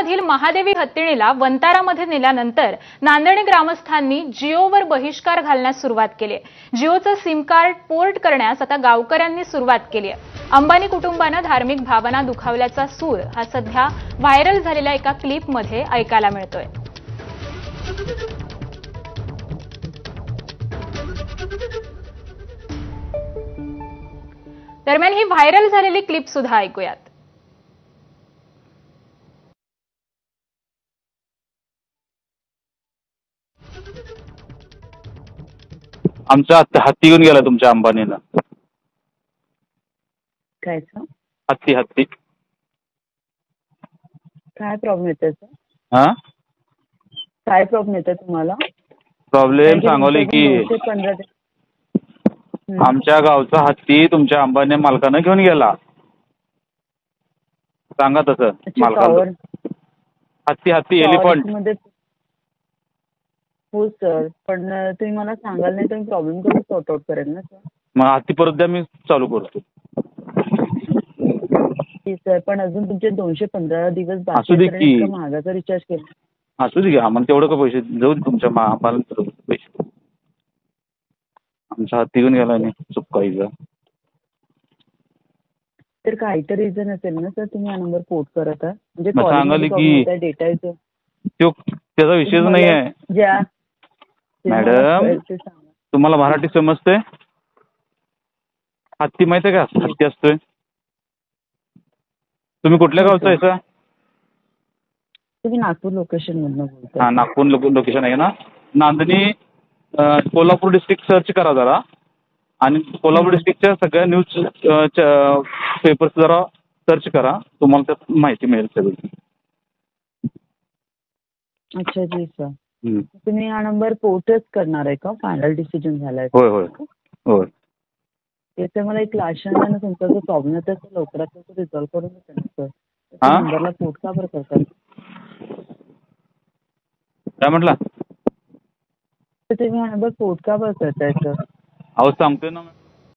नांदेडमधील महादेवी हत्तीणीला वंतारामध्ये नेल्यानंतर नांदेड ग्रामस्थांनी जिओवर बहिष्कार घालण्यास सुरुवात केली आहे। जिओचं सिम कार्ड पोर्ट करण्यास आता गावकऱ्यांनी सुरुवात केली आहे। अंबानी कुटुंबाने धार्मिक भावना दुखावल्याचा सूर हा सध्या व्हायरल झालेल्या एका क्लिपमध्ये ऐकायला मिळतोय। दरम्यान ही व्हायरल झालेली क्लिप सुद्धा ऐकूयात। आमचा हत्ती घेऊन गेला तुमच्या अंबानीनं। काय हत्ती काय प्रॉब्लेम येतोय सर? हा काय प्रॉब्लेम येतोय तुम्हाला? प्रॉब्लेम सांगवले की आमच्या गावचा हत्ती तुमच्या अंबानी मालकानं घेऊन गेला। सांगा तसं मालकाला। हत्ती एलिफंट। हो सर, पण तुम्ही मला सांगाल नाही तर मी प्रॉब्लेम करून सॉर्ट आउट करेल ना सर। मग हत्ती परत द्या, मी चालू करतो। सर पण अजून तुमचे 215 दिवस असू दे की महागाचा रिचार्ज केला। असू दे की आम्हाला तेवढं का पैसे जाऊ दे तुमच्या पैसे। आमचा हत्ती घेऊन गेला नाही चुकायचं तर काहीतरी रिझन असेल ना सर, तुम्ही हा नंबर पोर्ट करत आहे म्हणजे सांगाल की डेटा येतो त्याचा विषयच नाही आहे। मॅडम तुम्हाला मराठी समजते? हत्ती माहिती आहे का? हत्ती असतोय। तुम्ही कुठल्या गावचा आहे सर? तुम्ही नागपूर लोकेशन मधून बोलताय? हा, नागपूर लोकेशन आहे ना। नांदणी कोल्हापूर डिस्ट्रिक्ट सर्च करा जरा, आणि कोल्हापूर डिस्ट्रिक्टच्या सगळ्या न्यूज पेपर्स जरा सर्च करा, तुम्हाला त्यात माहिती मिळेल सगळी। अच्छा जी सर, तुम्ही हा नंबर पोर्टच करणार आहे का? फायनल डिसिजन झालाय? होय होय होय। त्याचे मला एक लाशन आहे ना, तुमचा जो प्रॉब्लेम आहे तो लवकरात लवकर रिझॉल्व्ह करून देते ना सर। नंबरला पोर्ट का बरं करतात? काय म्हटला? तर तुम्ही हा नंबर पोर्ट का बरं करताय सर? अहो सांगतोय ना।